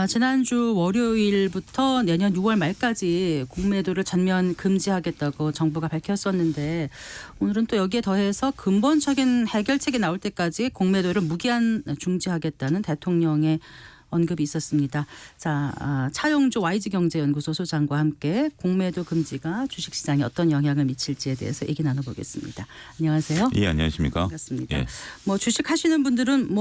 지난주 월요일부터 내년 6월 말까지 공매도를 전면 금지하겠다고 정부가 밝혔었는데 오늘은 또 여기에 더해서 근본적인 해결책이 나올 때까지 공매도를 무기한 중지하겠다는 대통령의 언급이 있었습니다. 차용조 YG경제연구소 소장과 함께 공매도 금지가 주식시장에 어떤 영향을 미칠지에 대해서 얘기 나눠보겠습니다. 안녕하세요. 예, 안녕하십니까. 반갑습니다. 예. 주식 하시는 분들은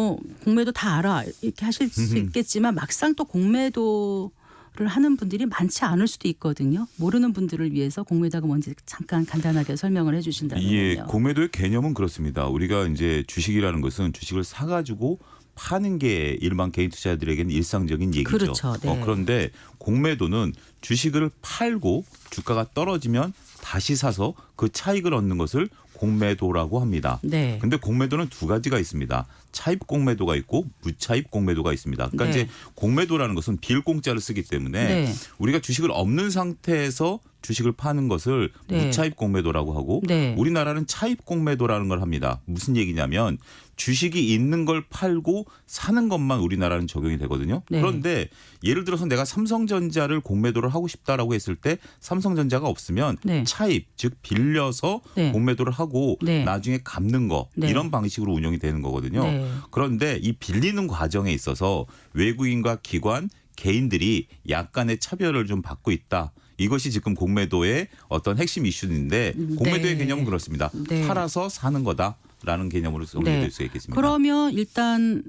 공매도 다 알아 이렇게 하실 수 있겠지만 막상 또 공매도를 하는 분들이 많지 않을 수도 있거든요. 모르는 분들을 위해서 공매도가 뭔지 잠깐 간단하게 설명을 해주신다면요. 예, 공매도의 개념은 그렇습니다. 우리가 이제 주식이라는 것은 주식을 사가지고 파는 게 일반 개인 투자자들에게는 일상적인 얘기죠. 그렇죠. 네. 그런데 공매도는 주식을 팔고 주가가 떨어지면 다시 사서 그 차익을 얻는 것을 공매도라고 합니다. 네. 근데 공매도는 두 가지가 있습니다. 차입 공매도가 있고 무차입 공매도가 있습니다. 그러니까 네. 이제 공매도라는 것은 빌공짜를 쓰기 때문에 네. 우리가 주식을 없는 상태에서 주식을 파는 것을 네. 무차입 공매도라고 하고 네. 우리나라는 차입 공매도라는 걸 합니다. 무슨 얘기냐면 주식이 있는 걸 팔고 사는 것만 우리나라는 적용이 되거든요. 네. 그런데 예를 들어서 내가 삼성전자를 공매도를 하고 싶다라고 했을 때 삼성전자가 없으면 네. 차입 즉 빌려서 네. 공매도를 하고 네. 나중에 갚는 거 네. 이런 방식으로 운영이 되는 거거든요. 네. 그런데 이 빌리는 과정에 있어서 외국인과 기관 개인들이 약간의 차별을 좀 받고 있다. 이것이 지금 공매도의 어떤 핵심 이슈인데 공매도의 네. 개념은 그렇습니다. 네. 팔아서 사는 거다라는 개념으로 정리될 수 있겠습니다. 그러면 일단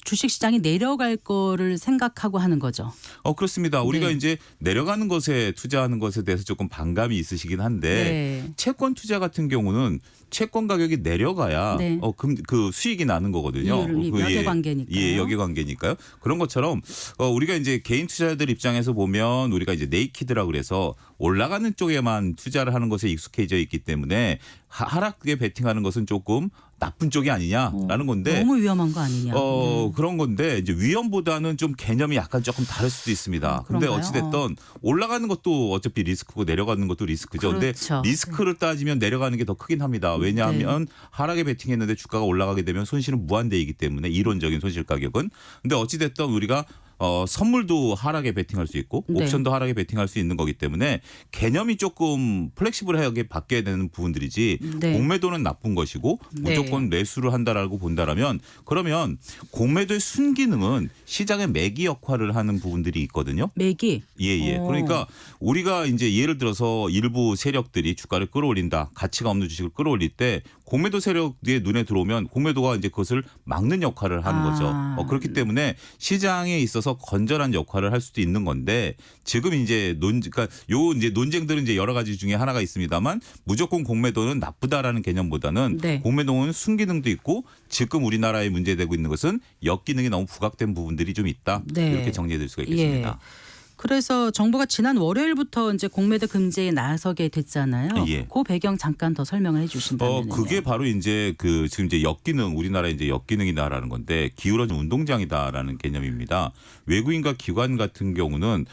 주식시장이 내려갈 거를 생각하고 하는 거죠. 그렇습니다. 우리가 네. 이제 내려가는 것에 투자하는 것에 대해서 조금 반감이 있으시긴 한데 네. 채권 투자 같은 경우는 채권 가격이 내려가야 네. 그 수익이 나는 거거든요. 여계관계니까요. 예, 여계관계니까요. 그런 것처럼 우리가 이제 개인 투자자들 입장에서 보면 우리가 이제 네이키드라고 그래서 올라가는 쪽에만 투자를 하는 것에 익숙해져 있기 때문에 하락에 베팅하는 것은 조금 나쁜 쪽이 아니냐라는 건데 너무 위험한 거 아니냐. 그런 건데 이제 위험보다는 좀 개념이 약간 조금 다를 수도 있습니다. 근데 그런가요? 어찌됐든 올라가는 것도 어차피 리스크고 내려가는 것도 리스크죠. 근데 그렇죠. 리스크를 따지면 내려가는 게 더 크긴 합니다. 왜냐하면 하락에 베팅했는데 주가가 올라가게 되면 손실은 무한대이기 때문에 이론적인 손실 가격은. 근데 어찌됐든 우리가 선물도 하락에 베팅할 수 있고 네. 옵션도 하락에 베팅할 수 있는 거기 때문에 개념이 조금 플렉시블하게 바뀌어야 되는 부분들이지 네. 공매도는 나쁜 것이고 네. 무조건 매수를 한다라고 본다라면 그러면 공매도의 순기능은 시장의 매기 역할을 하는 부분들이 있거든요. 매기. 예. 그러니까 우리가 이제 예를 들어서 일부 세력들이 주가를 끌어올린다. 가치가 없는 주식을 끌어올릴 때 공매도 세력의 눈에 들어오면 공매도가 이제 그것을 막는 역할을 하는 거죠. 그렇기 때문에 시장에 있어서 건전한 역할을 할 수도 있는 건데 지금 이제 그러니까 이제 논쟁들은 이제 여러 가지 중에 하나가 있습니다만 무조건 공매도는 나쁘다라는 개념보다는 네. 공매도는 순기능도 있고 지금 우리나라에 문제되고 있는 것은 역기능이 너무 부각된 부분들이 좀 있다. 네. 이렇게 정리해드릴 수가 있겠습니다. 예. 그래서 정부가 지난 월요일부터 이제 공매도 금지에 나서게 됐잖아요. 예. 그 배경 잠깐 더 설명을 해주신다면요. 그게 바로 이제 지금 이제 역기능 우리나라 이제 역기능이다라는 건데 기울어진 운동장이다라는 개념입니다. 외국인과 기관 같은 경우는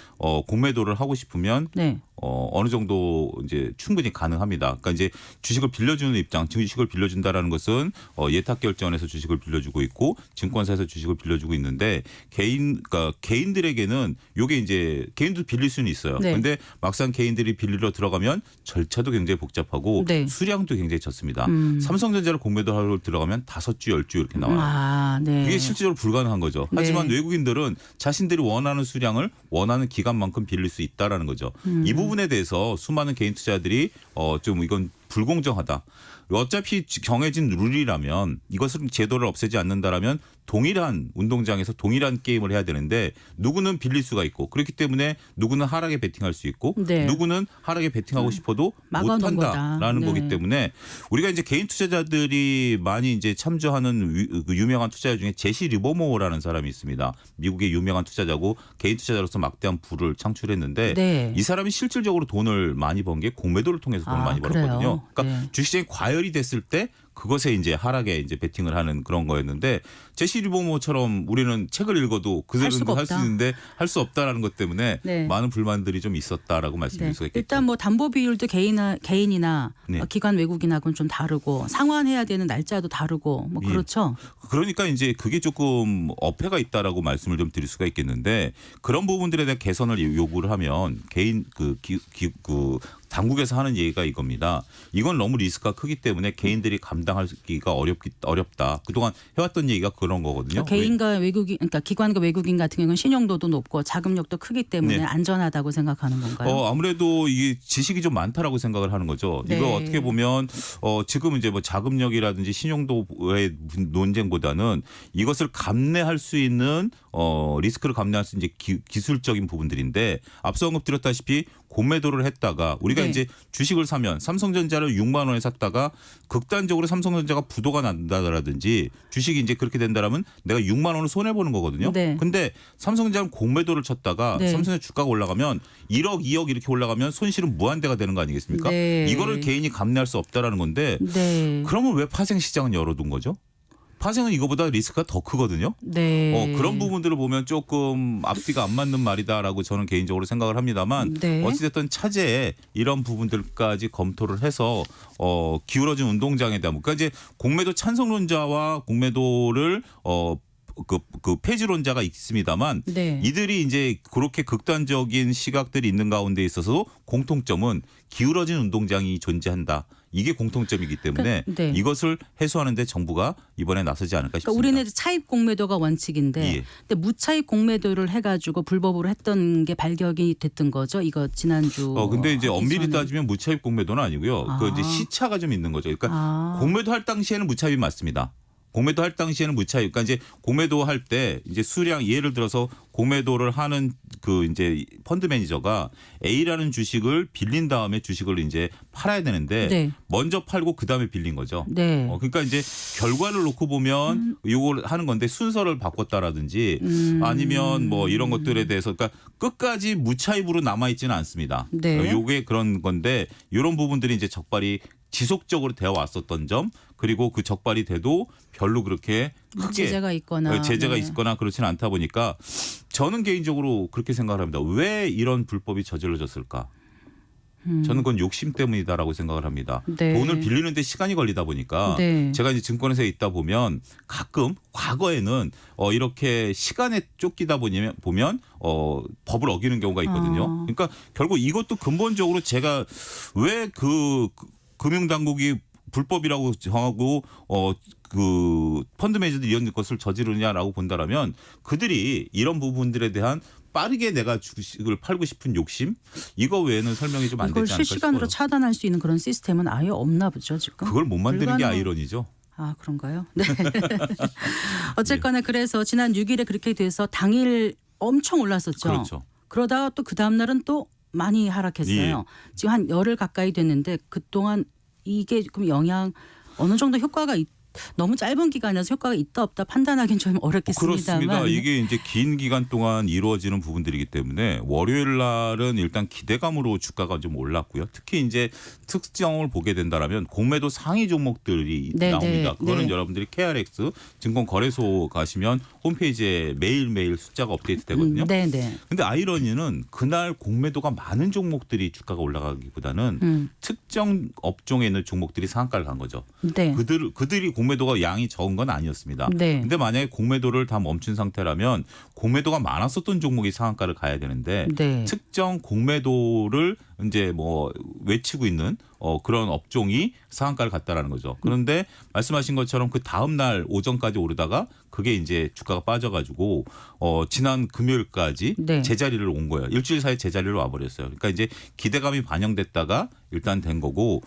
공매도를 하고 싶으면 네. 어느 정도 이제 충분히 가능합니다. 그러니까 이제 주식을 빌려주는 입장, 주식을 빌려준다라는 것은 예탁결제원에서 주식을 빌려주고 있고 증권사에서 주식을 빌려주고 있는데 그러니까 개인들에게는 요게 이제 개인도 빌릴 수는 있어요. 네. 그런데 막상 개인들이 빌리러 들어가면 절차도 굉장히 복잡하고 네. 수량도 굉장히 적습니다. 삼성전자를 공매도하러 들어가면 5주, 10주 이렇게 나와요. 네. 그게 실질적으로 불가능한 거죠. 하지만 외국인들은 자신들이 원하는 수량을 원하는 기간만큼 빌릴 수 있다라는 거죠. 이 부분에 대해서 수많은 개인 투자자들이 좀 이건 불공정하다. 어차피 정해진 룰이라면 이것을 제도를 없애지 않는다라면 동일한 운동장에서 동일한 게임을 해야 되는데 누구는 빌릴 수가 있고 그렇기 때문에 누구는 하락에 베팅할 수 있고 네. 누구는 하락에 베팅하고 싶어도 막아놓은 못한다라는 거다. 거기 네. 때문에 우리가 이제 개인 투자자들이 많이 이제 참조하는 유명한 투자자 중에 제시 리버모어라는 사람이 있습니다. 미국의 유명한 투자자고 개인 투자자로서 막대한 부를 창출했는데 네. 이 사람이 실질적으로 돈을 많이 번 게 공매도를 통해서 돈을 많이 그래요? 벌었거든요. 그러니까 네. 주식시장이 과열이 됐을 때 그것에 이제 하락에 이제 베팅을 하는 그런 거였는데 제시 리버모어처럼 우리는 책을 읽어도 그 정도 할 수 있는데 할 수 없다라는 것 때문에 네. 많은 불만들이 좀 있었다라고 말씀드릴 수가 있겠죠. 일단 뭐 담보 비율도 개인이나 네. 기관 외국인하고는 좀 다르고 상환해야 되는 날짜도 다르고 뭐 예. 그렇죠. 그러니까 이제 그게 조금 어폐가 있다라고 말씀을 좀 드릴 수가 있겠는데 그런 부분들에 대한 개선을 요구를 하면 개인 그 당국에서 하는 얘기가 이겁니다. 이건 너무 리스크가 크기 때문에 개인들이 감당하기가 어렵다. 그동안 해왔던 얘기가 그런 거거든요. 개인과 외국인, 그러니까 기관과 외국인 같은 경우는 신용도도 높고 자금력도 크기 때문에 네. 안전하다고 생각하는 건가요? 아무래도 이게 지식이 좀 많다라고 생각을 하는 거죠. 네. 이거 어떻게 보면 지금 이제 뭐 자금력이라든지 신용도의 논쟁보다는 이것을 감내할 수 있는 리스크를 감내할 수 있는 이제 기술적인 부분들인데 앞서 언급드렸다시피 공매도를 했다가 우리가 네. 이제 주식을 사면 삼성전자를 6만 원에 샀다가 극단적으로 삼성전자가 부도가 난다라든지 주식이 이제 그렇게 된다라면 내가 6만 원을 손해 보는 거거든요. 네. 근데 삼성전자는 공매도를 쳤다가 네. 삼성전자 주가가 올라가면 1억, 2억 이렇게 올라가면 손실은 무한대가 되는 거 아니겠습니까? 네. 이거를 개인이 감내할 수 없다라는 건데 네. 그러면 왜 파생 시장은 열어둔 거죠? 파생은 이거보다 리스크가 더 크거든요. 네. 그런 부분들을 보면 조금 앞뒤가 안 맞는 말이다라고 저는 개인적으로 생각을 합니다만 네. 어찌됐든 차제에 이런 부분들까지 검토를 해서 기울어진 운동장에 대한 그러니까 이제 공매도 찬성론자와 공매도를 그 폐지론자가 있습니다만 네. 이들이 이제 그렇게 극단적인 시각들이 있는 가운데 있어서 공통점은 기울어진 운동장이 존재한다. 이게 공통점이기 때문에 그러니까, 네. 이것을 해소하는 데 정부가 이번에 나서지 않을까 싶습니다. 그러니까 우리는 차입 공매도가 원칙인데 예. 근데 무차입 공매도를 해가지고 불법으로 했던 게 발견이 됐던 거죠. 이거 지난주. 근데 이제 하기 엄밀히 전에. 따지면 무차입 공매도는 아니고요. 그 이제 시차가 좀 있는 거죠. 그러니까 공매도 할 당시에는 무차입이 맞습니다. 공매도 할 당시에는 무차입. 그러니까 이제 공매도 할 때 이제 수량 예를 들어서 공매도를 하는 그 이제 펀드 매니저가 A라는 주식을 빌린 다음에 주식을 이제 팔아야 되는데 네. 먼저 팔고 그 다음에 빌린 거죠. 네. 그러니까 이제 결과를 놓고 보면 이걸 하는 건데 순서를 바꿨다라든지 아니면 뭐 이런 것들에 대해서 그러니까 끝까지 무차입으로 남아 있지는 않습니다. 네. 요게 그런 건데 이런 부분들이 이제 적발이 지속적으로 되어 왔었던 점 그리고 그 적발이 돼도 별로 그렇게 크게 제재가 있거나 제재가 네. 있거나 그렇지는 않다 보니까 저는 개인적으로 그렇게 생각을 합니다. 왜 이런 불법이 저질러졌을까? 저는 그건 욕심 때문이다라고 생각을 합니다. 네. 돈을 빌리는데 시간이 걸리다 보니까 네. 제가 이제 증권회사에 있다 보면 가끔 과거에는 이렇게 시간에 쫓기다 보면 법을 어기는 경우가 있거든요. 그러니까 결국 이것도 근본적으로 제가 왜 그 금융당국이 불법이라고 정하고 그 펀드 매니저들이 이런 것을 저지르냐라고 본다라면 그들이 이런 부분들에 대한 빠르게 내가 주식을 팔고 싶은 욕심 이거 외에는 설명이 좀 안 이걸 되지 않을까 실시간으로 싶어요. 차단할 수 있는 그런 시스템은 아예 없나 보죠 지금. 그걸 못 만드는 게 불가능- 아이러니죠. 아 그런가요? 네. 어쨌거나 그래서 지난 6일에 그렇게 돼서 당일 엄청 올랐었죠. 그렇죠. 그러다가 또 그 다음 날은 또 많이 하락했어요. 지금 한 열흘 가까이 됐는데 그동안 이게 그럼 영향 어느 정도 효과가 너무 짧은 기간이라서 효과가 있다 없다 판단하기는 좀 어렵겠습니다만. 그렇습니다. 이게 이제 긴 기간 동안 이루어지는 부분들이기 때문에 월요일 날은 일단 기대감으로 주가가 좀 올랐고요. 특히 이제 특징을 보게 된다라면 공매도 상위 종목들이 네, 나옵니다. 네, 그거는 네. 여러분들이 KRX 증권거래소 가시면 홈페이지에 매일매일 숫자가 업데이트 되거든요. 네네. 근데 아이러니는 그날 공매도가 많은 종목들이 주가가 올라가기보다는 특정 업종에 있는 종목들이 상한가를 간 거죠. 네. 그들이 공매도가 양이 적은 건 아니었습니다. 네. 근데 만약에 공매도를 다 멈춘 상태라면 공매도가 많았었던 종목이 상한가를 가야 되는데 네. 특정 공매도를 이제 뭐 외치고 있는 그런 업종이 상한가를 갔다라는 거죠. 그런데 말씀하신 것처럼 그 다음 날 오전까지 오르다가 그게 이제 주가가 빠져가지고 지난 금요일까지 네. 제자리를 온 거예요. 일주일 사이에 제자리로 와버렸어요. 그러니까 이제 기대감이 반영됐다가 일단 된 거고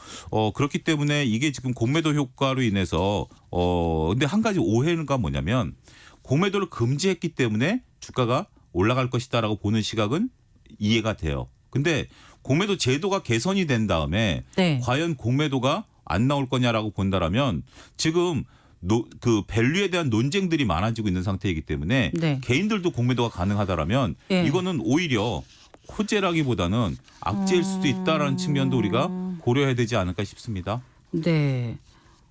그렇기 때문에 이게 지금 공매도 효과로 인해서 근데 한 가지 오해가 뭐냐면 공매도를 금지했기 때문에 주가가 올라갈 것이다라고 보는 시각은 이해가 돼요. 근데 공매도 제도가 개선이 된 다음에 네. 과연 공매도가 안 나올 거냐라고 본다라면 지금 그 밸류에 대한 논쟁들이 많아지고 있는 상태이기 때문에 네. 개인들도 공매도가 가능하다라면 네. 이거는 오히려 호재라기보다는 악재일 수도 있다라는 측면도 우리가 고려해야 되지 않을까 싶습니다. 네.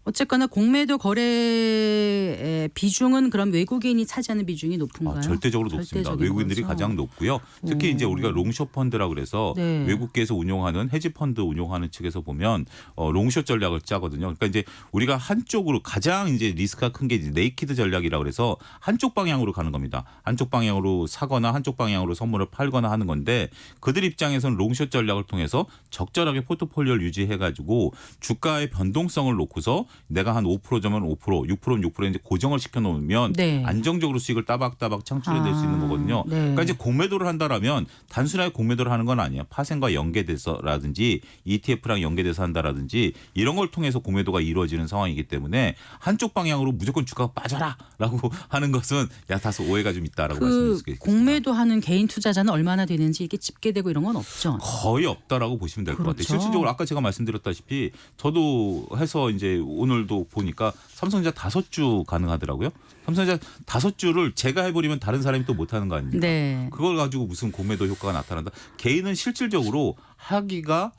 어쨌거나 공매도 거래의 비중은 그럼 외국인이 차지하는 비중이 높은가요? 절대적으로 높습니다. 절대적인 외국인들이 거죠? 가장 높고요. 특히 이제 우리가 롱숏 펀드라 그래서 네. 외국계에서 운용하는 헤지 펀드 운용하는 측에서 보면 롱숏 전략을 짜거든요. 그러니까 이제 우리가 한쪽으로 가장 이제 리스크가 큰 게 네이키드 전략이라 그래서 한쪽 방향으로 가는 겁니다. 한쪽 방향으로 사거나 한쪽 방향으로 선물을 팔거나 하는 건데 그들 입장에서는 롱숏 전략을 통해서 적절하게 포트폴리오를 유지해 가지고 주가의 변동성을 놓고서 내가 한 5%면 5%, 6%면 6% 이제 고정을 시켜 놓으면 네. 안정적으로 수익을 따박따박 창출해낼 수 있는 거거든요. 네. 그러니까 이제 공매도를 한다라면 단순하게 공매도를 하는 건 아니에요. 파생과 연계돼서라든지 ETF랑 연계돼서 한다라든지 이런 걸 통해서 공매도가 이루어지는 상황이기 때문에 한쪽 방향으로 무조건 주가가 빠져라라고 하는 것은 다소 오해가 좀 있다라고 말씀드릴 수 있겠습니다. 공매도하는 개인 투자자는 얼마나 되는지 이게 집계되고 이런 건 없죠. 거의 없다라고 보시면 될 것 그렇죠. 같아요. 실질적으로 아까 제가 말씀드렸다시피 저도 해서 이제 오늘도 보니까 삼성전자 5주 가능하더라고요. 삼성전자 5주를 제가 해버리면 다른 사람이 또 못하는 거 아닙니까? 네. 그걸 가지고 무슨 공매도 효과가 나타난다. 개인은 실질적으로 하기가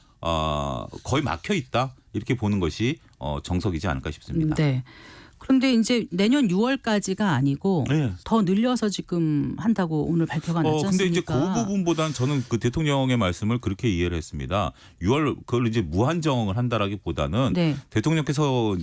거의 막혀 있다. 이렇게 보는 것이 정석이지 않을까 싶습니다. 네. 그런데 이제 내년 6월까지가 아니고 네. 더 늘려서 지금 한다고 오늘 발표가 났지 않습니까? 근데 이제 그 부분보다는 저는 그 대통령의 말씀을 그렇게 이해를 했습니다. 6월 그걸 이제 무한정을 한다라기보다는 네. 대통령께서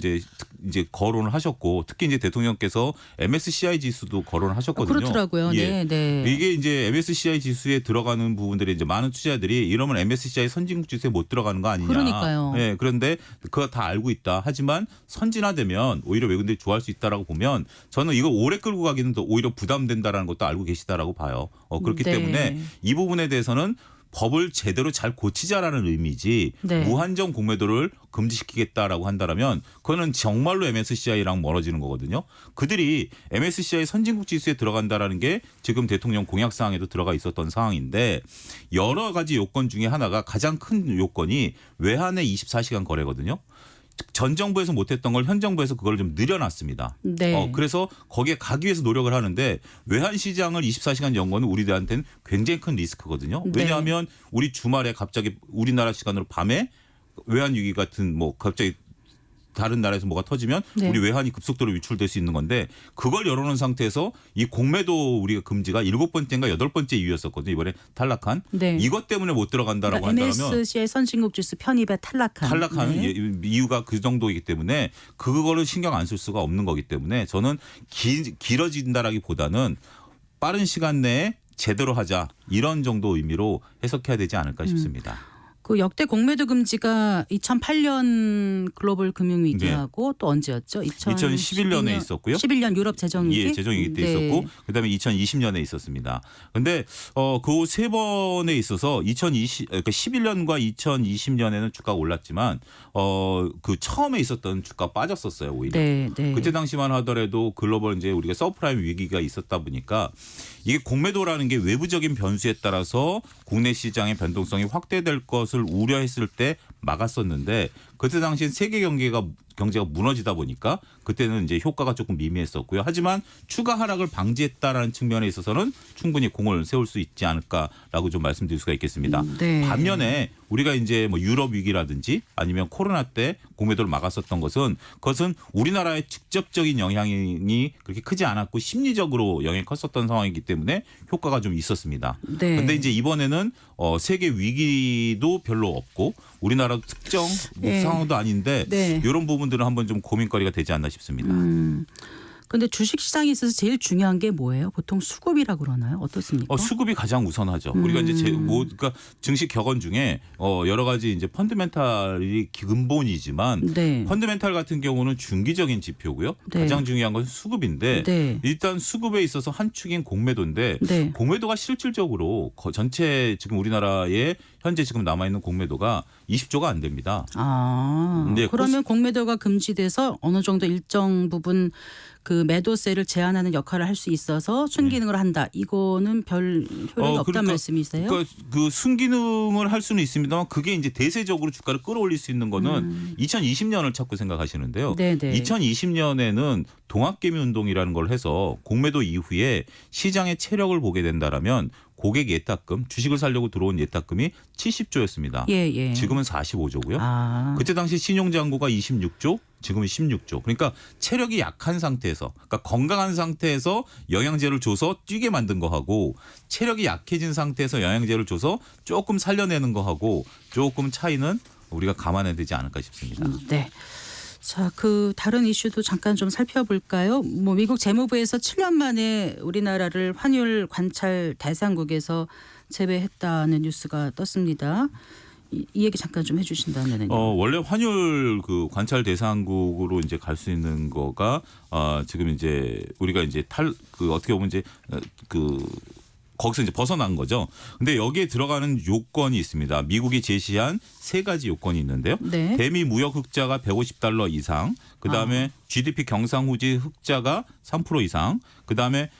이제 거론을 하셨고 특히 이제 대통령께서 MSCI 지수도 거론을 하셨거든요. 그렇더라고요. 예. 네, 네. 이게 이제 MSCI 지수에 들어가는 부분들이 이제 많은 투자들이 이러면 MSCI 선진국 지수에 못 들어가는 거 아니냐. 그러니까요. 예. 그런데 그거 다 알고 있다. 하지만 선진화되면 오히려 외국인들이 좋아할 수 있다라고 보면 저는 이거 오래 끌고 가기는 더 오히려 부담된다라는 것도 알고 계시다라고 봐요. 그렇기 네. 때문에 이 부분에 대해서는 법을 제대로 잘 고치자라는 의미지 네. 무한정 공매도를 금지시키겠다라고 한다라면 그거는 정말로 MSCI랑 멀어지는 거거든요. 그들이 MSCI 선진국 지수에 들어간다라는 게 지금 대통령 공약 사항에도 들어가 있었던 상황인데 여러 가지 요건 중에 하나가 가장 큰 요건이 외환의 24시간 거래거든요. 전 정부에서 못했던 걸 현 정부에서 그걸 좀 늘려놨습니다. 네. 그래서 거기에 가기 위해서 노력을 하는데 외환 시장을 24시간 연 거는 우리들한테는 굉장히 큰 리스크거든요. 네. 왜냐하면 우리 주말에 갑자기 우리나라 시간으로 밤에 외환 위기 같은 갑자기 다른 나라에서 뭐가 터지면 네. 우리 외환이 급속도로 유출될 수 있는 건데 그걸 열어놓은 상태에서 이 공매도 우리가 금지가 7번째인가 8번째 이유였었거든요. 이번에 탈락한. 네. 이것 때문에 못 들어간다라고 그러니까 한다면 MSCI 선진국 지수 편입에 탈락한. 네. 이유가 그 정도이기 때문에 그거를 신경 안 쓸 수가 없는 거기 때문에 저는 길어진다라기보다는 빠른 시간 내에 제대로 하자 이런 정도 의미로 해석해야 되지 않을까 싶습니다. 그 역대 공매도 금지가 2008년 글로벌 금융위기하고 또 언제였죠? 2011년에 있었고요. 11년 유럽 재정위기. 예, 재정위기 때 있었고 그다음에 2020년에 있었습니다. 그런데 그 세 번에 있어서 11년과 2020년에는 주가가 올랐지만 그 처음에 있었던 주가 빠졌었어요, 오히려. 네, 네. 그때 당시만 하더라도 글로벌 이제 우리가 서프라임 위기가 있었다 보니까 이게 공매도라는 게 외부적인 변수에 따라서 국내 시장의 변동성이 확대될 것을 우려했을 때 막았었는데 그때 당시엔 세계 경제가 무너지다 보니까 그때는 이제 효과가 조금 미미했었고요. 하지만 추가 하락을 방지했다라는 측면에 있어서는 충분히 공을 세울 수 있지 않을까라고 좀 말씀드릴 수가 있겠습니다. 네. 반면에 우리가 이제 뭐 유럽 위기라든지 아니면 코로나 때 공매도를 막았었던 그것은 우리나라의 직접적인 영향이 그렇게 크지 않았고 심리적으로 영향이 컸었던 상황이기 때문에 효과가 좀 있었습니다. 네. 그런데 이제 이번에는 세계 위기도 별로 없고 우리나라도 특정 네. 상황도 아닌데 네. 이런 부분들은 한번 좀 고민거리가 되지 않나 싶습니다. 그런데 주식 시장에 있어서 제일 중요한 게 뭐예요? 보통 수급이라고 그러나요? 어떻습니까? 수급이 가장 우선하죠. 우리가 이제 그러니까 증시 격언 중에 여러 가지 이제 펀드멘탈이 근본이지만 네. 펀드멘탈 같은 경우는 중기적인 지표고요. 네. 가장 중요한 것은 수급인데 네. 일단 수급에 있어서 한 축인 공매도인데 네. 공매도가 실질적으로 전체 지금 우리나라에 현재 지금 남아 있는 공매도가 20조가 안 됩니다. 네, 그러면 공매도가 금지돼서 어느 정도 일정 부분 그 매도세를 제한하는 역할을 할 수 있어서 순기능을 한다. 이거는 별 효력이 없다는 말씀이세요? 그러니까 그 순기능을 할 수는 있습니다만 그게 이제 대세적으로 주가를 끌어올릴 수 있는 거는 2020년을 자꾸 생각하시는데요. 네네. 2020년에는 동학개미 운동이라는 걸 해서 공매도 이후에 시장의 체력을 보게 된다라면 고객 예탁금, 주식을 사려고 들어온 예탁금이 70조였습니다. 예, 예. 지금은 45조고요. 아. 그때 당시 신용장고가 26조, 지금은 16조. 그러니까 체력이 약한 상태에서, 그러니까 건강한 상태에서 영양제를 줘서 뛰게 만든 거하고 체력이 약해진 상태에서 영양제를 줘서 조금 살려내는 거하고 조금 차이는 우리가 감안해야 되지 않을까 싶습니다. 네. 자, 그 다른 이슈도 잠깐 좀 살펴볼까요? 뭐 미국 재무부에서 7년 만에 우리나라를 환율 관찰 대상국에서 제외했다는 뉴스가 떴습니다. 이 얘기 잠깐 좀 해주신다면요. 원래 환율 그 관찰 대상국으로 이제 갈 수 있는 거가 지금 이제 우리가 이제 어떻게 보면 이제 거기서 이제 벗어난 거죠. 근데 여기에 들어가는 요건이 있습니다. 미국이 제시한 세 가지 요건이 있는데요. 네. 대미 무역 흑자가 150달러 이상, 그다음에 GDP 경상후지 흑자가 3% 이상, 그다음에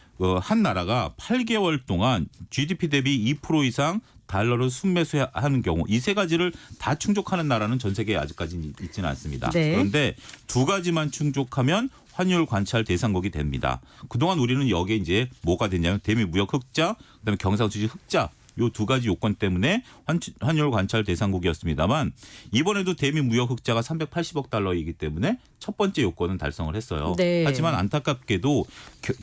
한 나라가 8개월 동안 GDP 대비 2% 이상 달러를 순매수하는 경우 이 세 가지를 다 충족하는 나라는 전 세계에 아직까지 있지는 않습니다. 네. 그런데 두 가지만 충족하면 환율 관찰 대상국이 됩니다. 그동안 우리는 여기에 이제 뭐가 됐냐면 대미 무역 흑자, 그다음에 경상수지 흑자 요 두 가지 요건 때문에 환율 관찰 대상국이었습니다만 이번에도 대미 무역 흑자가 380억 달러이기 때문에 첫 번째 요건은 달성을 했어요. 네. 하지만 안타깝게도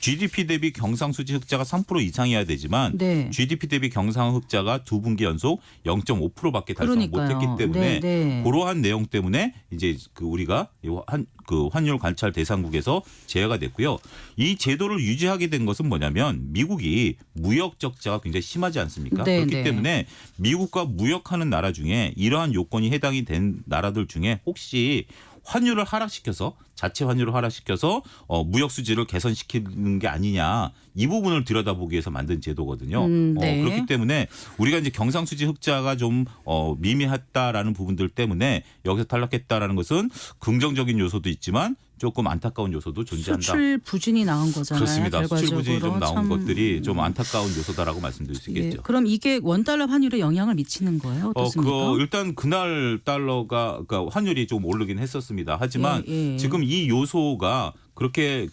GDP 대비 경상수지 흑자가 3% 이상이어야 되지만 네. GDP 대비 경상 흑자가 두 분기 연속 0.5%밖에 달성 그러니까요. 못했기 때문에 네. 그러한 내용 때문에 이제 우리가 환율 관찰 대상국에서 제외가 됐고요. 이 제도를 유지하게 된 것은 뭐냐면 미국이 무역 적자가 굉장히 심하지 않습니까? 네, 그렇기 네. 때문에 미국과 무역하는 나라 중에 이러한 요건이 해당이 된 나라들 중에 혹시 환율을 하락시켜서 자체 환율을 하락시켜서 무역 수지를 개선시키는 게 아니냐 이 부분을 들여다보기 위해서 만든 제도거든요. 네. 그렇기 때문에 우리가 이제 경상수지 흑자가 좀 미미했다라는 부분들 때문에 여기서 탈락했다라는 것은 긍정적인 요소도 있지만 조금 안타까운 요소도 존재한다. 수출 부진이 나온 거잖아요. 그렇습니다. 결과적으로. 수출 부진이 좀 나온 참 것들이 좀 안타까운 요소다라고 말씀드릴 수 예, 있겠죠. 그럼 이게 원달러 환율에 영향을 미치는 거예요? 어떻습니까? 일단 그날 달러가 그러니까 환율이 좀 오르긴 했었습니다. 하지만 예. 지금 이 요소가 그렇게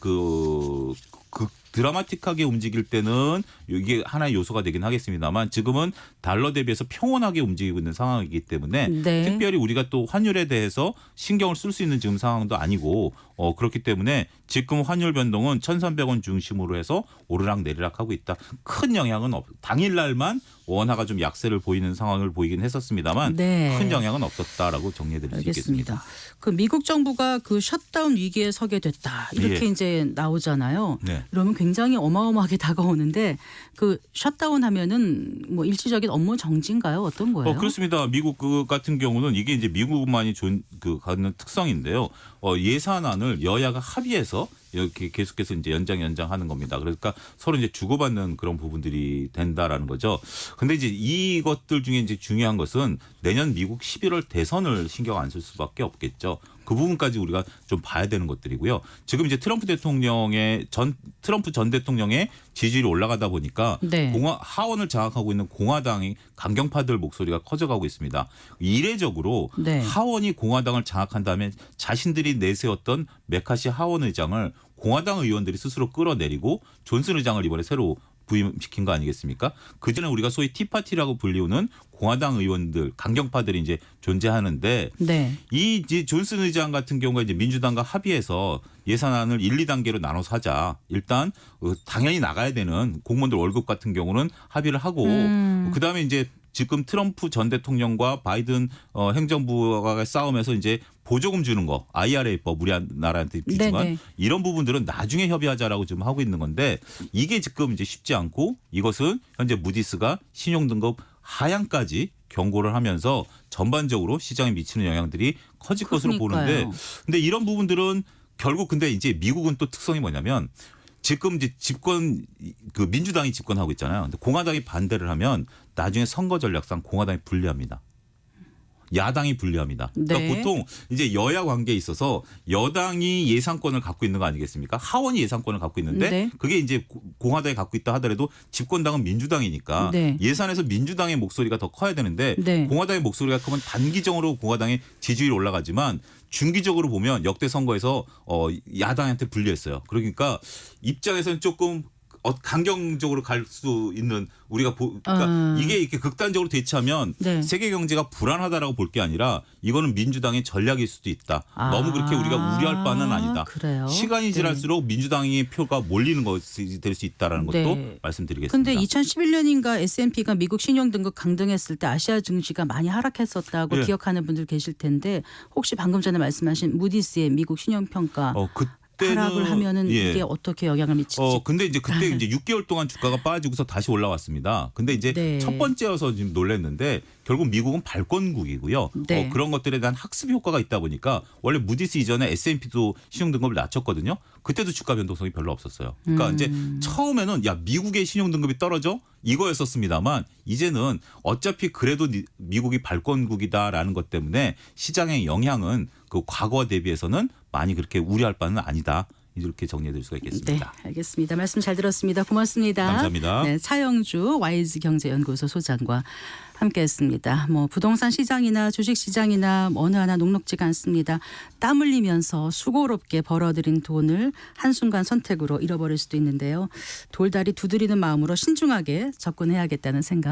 드라마틱하게 움직일 때는 이게 하나의 요소가 되긴 하겠습니다만 지금은 달러 대비해서 평온하게 움직이고 있는 상황이기 때문에 네. 특별히 우리가 또 환율에 대해서 신경을 쓸 수 있는 지금 상황도 아니고 그렇기 때문에 지금 환율 변동은 1,300원 중심으로 해서 오르락 내리락 하고 있다. 큰 영향은 당일날만 원화가 좀 약세를 보이는 상황을 보이긴 했었습니다만 네. 큰 영향은 없었다라고 정리해드릴 수 있겠습니다. 알겠습니다. 그 미국 정부가 그 셧다운 위기에 서게 됐다 이렇게 예. 이제 나오잖아요. 네. 그러면 굉장히 어마어마하게 다가오는데 그 셧다운 하면은 뭐 일시적인 업무 정지인가요? 어떤 거예요? 그렇습니다. 미국 같은 경우는 이게 이제 미국만이 갖는 특성인데요. 예산안을 여야가 합의해서 이렇게 계속해서 이제 연장하는 겁니다. 그러니까 서로 이제 주고받는 그런 부분들이 된다라는 거죠. 근데 이제 이것들 중에 이제 중요한 것은 내년 미국 11월 대선을 신경 안 쓸 수밖에 없겠죠. 그 부분까지 우리가 좀 봐야 되는 것들이고요. 지금 이제 트럼프 전 대통령의 지지율이 올라가다 보니까 네. 하원을 장악하고 있는 공화당의 강경파들 목소리가 커져가고 있습니다. 이례적으로 네. 하원이 공화당을 장악한 다음에 자신들이 내세웠던 메카시 하원 의장을 공화당 의원들이 스스로 끌어내리고 존슨 의장을 이번에 새로 부임시킨 거 아니겠습니까? 그전에 우리가 소위 티파티라고 불리우는 공화당 의원들, 강경파들이 이제 존재하는데 네. 이 이제 존슨 의장 같은 경우가 이제 민주당과 합의해서 예산안을 1, 2단계로 나눠서 하자. 일단 당연히 나가야 되는 공무원들 월급 같은 경우는 합의를 하고 그다음에 이제 지금 트럼프 전 대통령과 바이든 행정부가 싸움에서 이제 보조금 주는 거 IRA법 우리나라한테 주지만 네네. 이런 부분들은 나중에 협의하자라고 지금 하고 있는 건데 이게 지금 이제 쉽지 않고 이것은 현재 무디스가 신용등급 하향까지 경고를 하면서 전반적으로 시장에 미치는 영향들이 커질 것으로 그러니까요. 보는데 근데 이런 부분들은 결국 근데 이제 미국은 또 특성이 뭐냐면 지금 이제 민주당이 집권하고 있잖아요. 근데 공화당이 반대를 하면 나중에 선거 전략상 공화당이 불리합니다. 야당이 불리합니다. 그러니까 네. 보통 이제 여야 관계에 있어서 여당이 예산권을 갖고 있는 거 아니겠습니까? 하원이 예산권을 갖고 있는데 네. 그게 이제 공화당이 갖고 있다 하더라도 집권당은 민주당이니까 네. 예산에서 민주당의 목소리가 더 커야 되는데 네. 공화당의 목소리가 크면 단기적으로 공화당의 지지율이 올라가지만 중기적으로 보면 역대 선거에서 야당한테 불리했어요. 그러니까 입장에서는 조금 강경적으로 갈 수 있는 우리가 그러니까 이게 이렇게 극단적으로 대치하면 네. 세계 경제가 불안하다라고 볼 게 아니라 이거는 민주당의 전략일 수도 있다. 너무 그렇게 우리가 우려할 바는 아니다. 그래요? 시간이 지날수록 민주당의 표가 몰리는 것이 될 수 있다라는 것도 네. 말씀드리겠습니다. 근데 2011년인가 S&P가 미국 신용 등급 강등했을 때 아시아 증시가 많이 하락했었다고 예. 기억하는 분들 계실 텐데 혹시 방금 전에 말씀하신 무디스의 미국 신용 평가 하락을 하면은 예. 이게 어떻게 영향을 미칠지. 근데 이제 그때 이제 6개월 동안 주가가 빠지고서 다시 올라왔습니다. 근데 이제 네. 첫 번째여서 지금 놀랐는데 결국 미국은 발권국이고요. 네. 그런 것들에 대한 학습 효과가 있다 보니까 원래 무디스 이전에 S&P도 신용 등급을 낮췄거든요. 그때도 주가 변동성이 별로 없었어요. 그러니까 이제 처음에는 야 미국의 신용 등급이 떨어져 이거였었습니다만 이제는 어차피 그래도 미국이 발권국이다라는 것 때문에 시장의 영향은 그 과거 대비해서는 많이 그렇게 우려할 바는 아니다. 이렇게 정리해드릴 수가 있겠습니다. 네, 알겠습니다. 말씀 잘 들었습니다. 고맙습니다. 감사합니다. 네, 차영주 와이즈 경제연구소 소장과 함께했습니다. 뭐 부동산 시장이나 주식 시장이나 어느 하나 녹록지가 않습니다. 땀 흘리면서 수고롭게 벌어들인 돈을 한순간 선택으로 잃어버릴 수도 있는데요. 돌다리 두드리는 마음으로 신중하게 접근해야겠다는 생각.